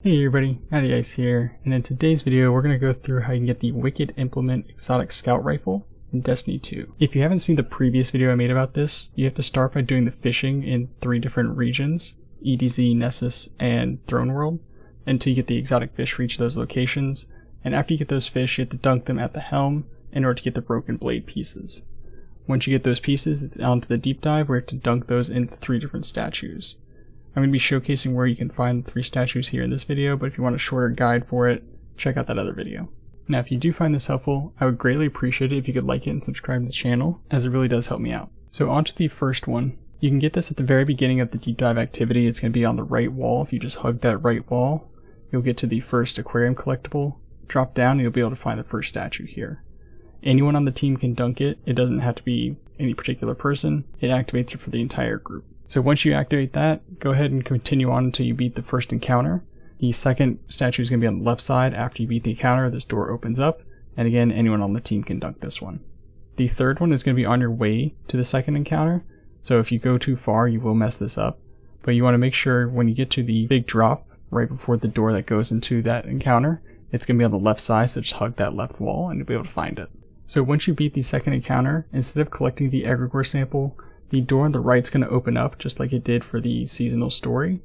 Hey everybody, Matty Ice here, and in today's video we're going to go through how you can get the Wicked Implement Exotic Scout Rifle in Destiny 2. If you haven't seen the previous video I made about this, you have to start by doing the fishing in 3 different regions, EDZ, Nessus, and Throne World, until you get the exotic fish for each of those locations, and after you get those fish you have to dunk them at the helm in order to get the broken blade pieces. Once you get those pieces, it's on to the deep dive where you have to dunk those into 3 different statues. I'm going to be showcasing where you can find the 3 statues here in this video, but if you want a shorter guide for it, check out that other video. Now if you do find this helpful, I would greatly appreciate it if you could like it and subscribe to the channel, as it really does help me out. So on to the first one. You can get this at the very beginning of the deep dive activity. It's going to be on the right wall. If you just hug that right wall, you'll get to the first aquarium collectible. Drop down and you'll be able to find the first statue here. Anyone on the team can dunk it. It doesn't have to be any particular person. It activates it for the entire group. So once you activate that, go ahead and continue on until you beat the first encounter. The second statue is going to be on the left side. After you beat the encounter, this door opens up, and again, anyone on the team can dunk this one. The third one is going to be on your way to the second encounter, so if you go too far, you will mess this up. But you want to make sure when you get to the big drop, right before the door that goes into that encounter, it's going to be on the left side, so just hug that left wall and you'll be able to find it. So once you beat the second encounter, instead of collecting the egregore sample, the door on the right is going to open up just like it did for the seasonal story.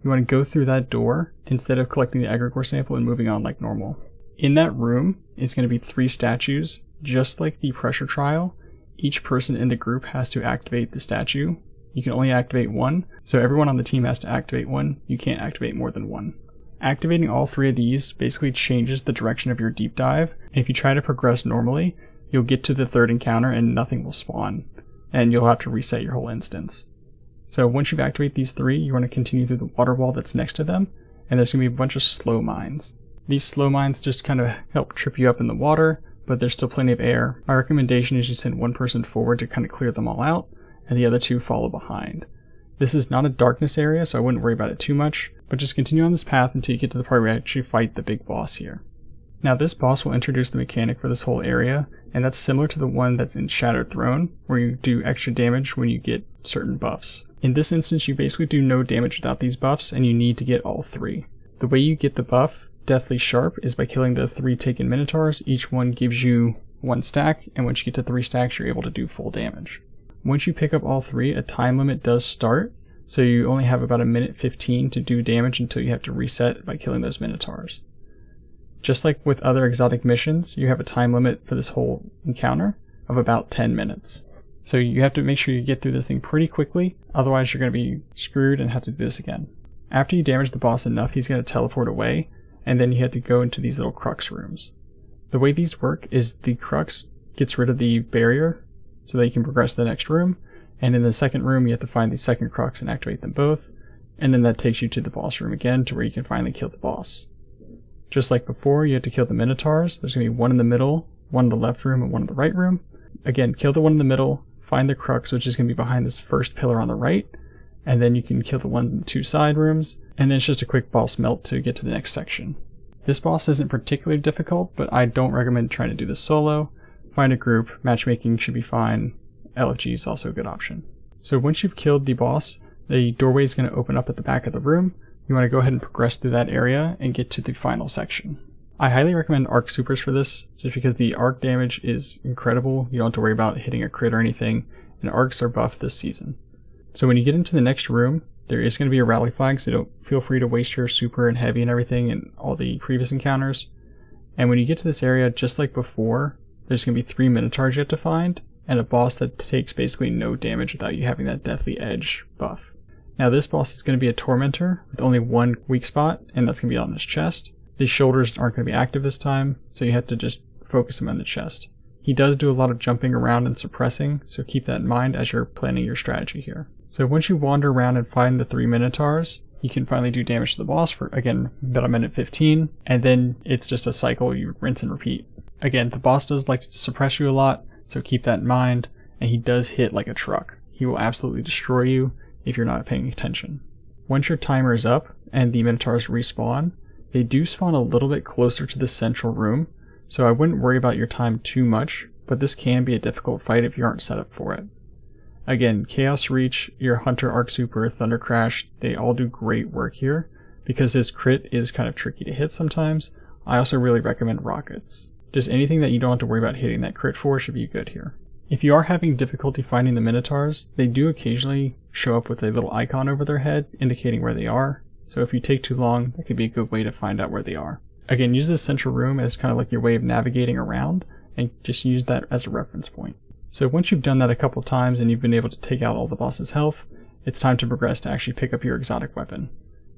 You want to go through that door instead of collecting the egregore sample and moving on like normal. In that room is going to be 3 statues, just like the pressure trial. Each person in the group has to activate the statue. You can only activate 1, so everyone on the team has to activate 1. You can't activate more than 1. Activating all 3 of these basically changes the direction of your deep dive, and if you try to progress normally, you'll get to the third encounter and nothing will spawn, and you'll have to reset your whole instance. So once you've activated these 3, you want to continue through the water wall that's next to them, and there's going to be a bunch of slow mines. These slow mines just kind of help trip you up in the water, but there's still plenty of air. My recommendation is you send 1 person forward to kind of clear them all out, and the other 2 follow behind. This is not a darkness area, so I wouldn't worry about it too much, but just continue on this path until you get to the part where you actually fight the big boss here. Now this boss will introduce the mechanic for this whole area, and that's similar to the one that's in Shattered Throne, where you do extra damage when you get certain buffs. In this instance you basically do no damage without these buffs, and you need to get all 3. The way you get the buff, Deathly Sharp, is by killing the 3 taken minotaurs. Each one gives you 1 stack, and once you get to 3 stacks you're able to do full damage. Once you pick up all 3, a time limit does start, so you only have about 1:15 to do damage until you have to reset by killing those minotaurs. Just like with other exotic missions, you have a time limit for this whole encounter of about 10 minutes. So you have to make sure you get through this thing pretty quickly, otherwise you're going to be screwed and have to do this again. After you damage the boss enough, he's going to teleport away, and then you have to go into these little crux rooms. The way these work is the crux gets rid of the barrier so that you can progress to the next room, and in the second room you have to find the second crux and activate them both, and then that takes you to the boss room again to where you can finally kill the boss. Just like before, you have to kill the minotaurs. There's going to be 1 in the middle, 1 in the left room, and 1 in the right room. Again, kill the 1 in the middle, find the crux, which is going to be behind this first pillar on the right, and then you can kill the 1 in the 2 side rooms, and then it's just a quick boss melt to get to the next section. This boss isn't particularly difficult, but I don't recommend trying to do this solo. Find a group, matchmaking should be fine, LFG is also a good option. So once you've killed the boss, the doorway is going to open up at the back of the room. You want to go ahead and progress through that area and get to the final section. I highly recommend arc supers for this, just because the arc damage is incredible. You don't have to worry about hitting a crit or anything, and arcs are buffed this season. So when you get into the next room, there is going to be a rally flag, so don't feel free to waste your super and heavy and everything in all the previous encounters. And when you get to this area, just like before, there's going to be 3 minotaurs you have to find, and a boss that takes basically no damage without you having that Deathly Edge buff. Now this boss is going to be a tormentor with only 1 weak spot, and that's going to be on his chest. His shoulders aren't going to be active this time, so you have to just focus him on the chest. He does do a lot of jumping around and suppressing, so keep that in mind as you're planning your strategy here. So once you wander around and find the 3 minotaurs, you can finally do damage to the boss for, again, about 1:15, and then it's just a cycle, you rinse and repeat. Again, the boss does like to suppress you a lot, so keep that in mind, and he does hit like a truck. He will absolutely destroy you if you're not paying attention. Once your timer is up and the minotaurs respawn, they do spawn a little bit closer to the central room, so I wouldn't worry about your time too much, but this can be a difficult fight if you aren't set up for it. Again, Chaos Reach, your Hunter Arc Super, Thunder Crash, they all do great work here, because his crit is kind of tricky to hit sometimes, I also really recommend rockets. Just anything that you don't have to worry about hitting that crit for should be good here. If you are having difficulty finding the Minotaurs, they do occasionally show up with a little icon over their head indicating where they are, so if you take too long, that could be a good way to find out where they are. Again, use this central room as kind of like your way of navigating around, and just use that as a reference point. So once you've done that a couple times and you've been able to take out all the boss's health, it's time to progress to actually pick up your exotic weapon.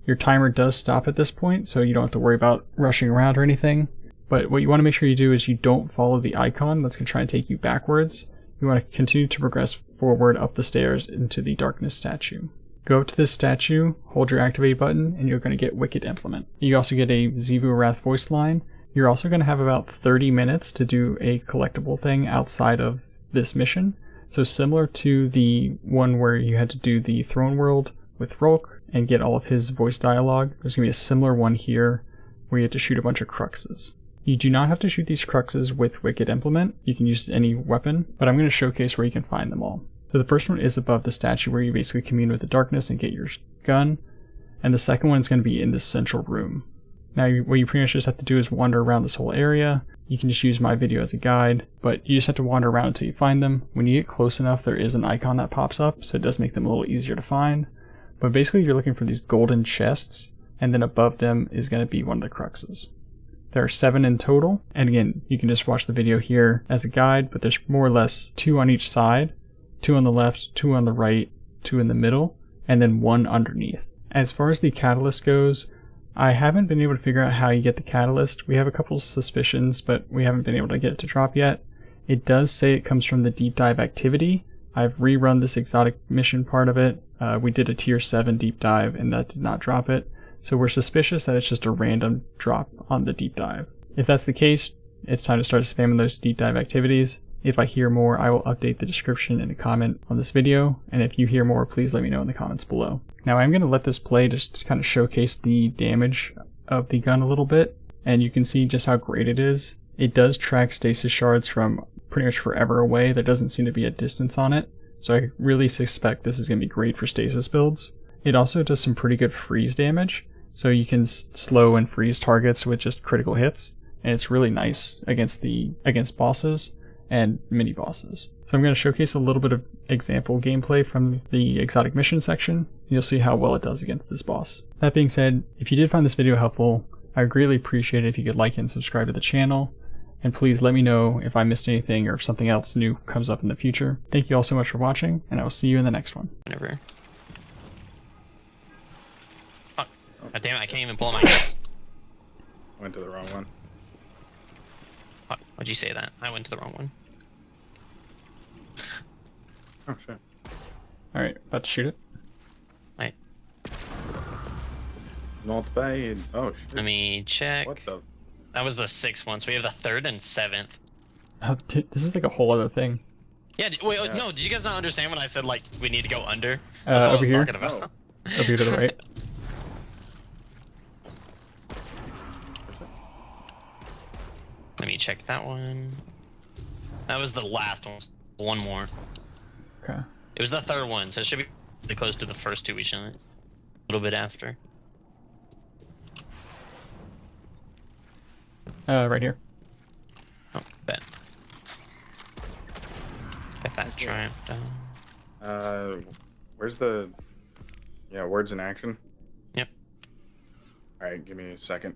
Your timer does stop at this point, so you don't have to worry about rushing around or anything, but what you want to make sure you do is you don't follow the icon that's going to try and take you backwards. You want to continue to progress forward up the stairs into the darkness statue. Go up to this statue, hold your activate button, and you're going to get Wicked Implement. You also get a Zivu Wrath voice line. You're also going to have about 30 minutes to do a collectible thing outside of this mission. So similar to the one where you had to do the Throne World with Rolk and get all of his voice dialogue, there's going to be a similar one here where you have to shoot a bunch of cruxes. You do not have to shoot these cruxes with Wicked Implement. You can use any weapon, but I'm going to showcase where you can find them all. So the first one is above the statue where you basically commune with the darkness and get your gun, and the second one is going to be in this central room. Now what you pretty much just have to do is wander around this whole area. You can just use my video as a guide, but you just have to wander around until you find them. When you get close enough, there is an icon that pops up, so it does make them a little easier to find. But basically you're looking for these golden chests, and then above them is going to be one of the cruxes. There are 7 in total, and again, you can just watch the video here as a guide, but there's more or less 2 on each side, 2 on the left, 2 on the right, 2 in the middle, and then 1 underneath. As far as the catalyst goes, I haven't been able to figure out how you get the catalyst. We have a couple suspicions, but we haven't been able to get it to drop yet. It does say it comes from the deep dive activity. I've rerun this exotic mission part of it. We did a tier 7 deep dive and that did not drop it. So we're suspicious that it's just a random drop on the deep dive. If that's the case, it's time to start spamming those deep dive activities. If I hear more, I will update the description and a comment on this video, and if you hear more, please let me know in the comments below. Now I'm going to let this play just to kind of showcase the damage of the gun a little bit, and you can see just how great it is. It does track stasis shards from pretty much forever away. There doesn't seem to be a distance on it, so I really suspect this is going to be great for stasis builds. It also does some pretty good freeze damage, so you can slow and freeze targets with just critical hits, and it's really nice against bosses and mini bosses. So I'm going to showcase a little bit of example gameplay from the exotic mission section, and you'll see how well it does against this boss. That being said, if you did find this video helpful, I would greatly appreciate it if you could like and subscribe to the channel, and please let me know if I missed anything or if something else new comes up in the future. Thank you all so much for watching, and I will see you in the next one. Whenever. Fuck. God damn it, I can't even pull my guns. Went to the wrong one. Fuck, why'd you say that? I went to the wrong one. Oh, shit. Alright, about to shoot it. Right. Not bad. Oh, shit. Let me check. What the? That was the 6th one, so we have the 3rd and 7th. Oh, dude, this is like a whole other thing. Yeah, wait, Yeah. no, did you guys not understand when I said, like, we need to go under? Over here? Talking about. Over here to the right. Let me check that one. That was the last one. One more. Okay. It was the 3rd one, so it should be really close to the first 2 we shot. A little bit after. Right here. Oh, bet. Get that triumph down. Where's the... Yeah, words in action? Yep. Alright, give me a second.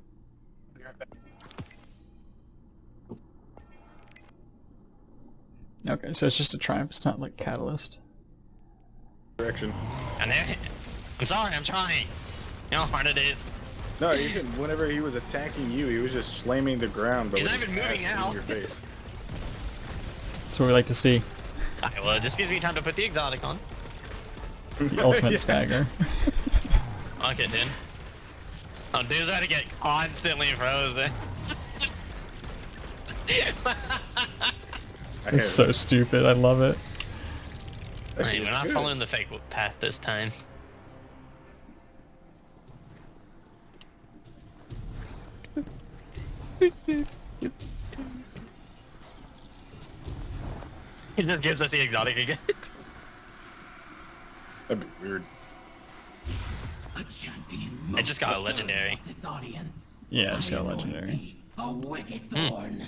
Okay, so it's just a triumph, it's not like catalyst. Direction. I'm sorry, I'm trying. You know how hard it is. No, even whenever he was attacking you, he was just slamming the ground, but He's with not even his moving ass now. in your face. That's what we like to see. Alright, well, it just gives me time to put the exotic on. The ultimate Yeah. stagger. Okay, dude. Oh, dude's had to get constantly frozen. It's so stupid, I love it. Alright, we're not following the fake path this time. He just gives us the exotic again. That'd be weird. A champion I just got a legendary. Yeah, I just got a legendary. A wicked thorn.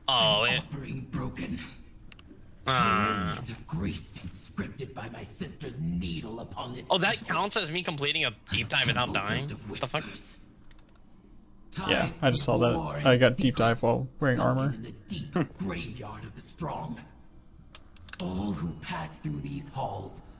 Oh, it. Offering broken. A Uh, remnant of grief inscripted by my sister's needle upon this. oh, that counts as me completing a deep dive without dying? What the fuck? Yeah, I just saw that. I got deep dive while wearing armor. In the deep graveyard of the strong. All who pass through these halls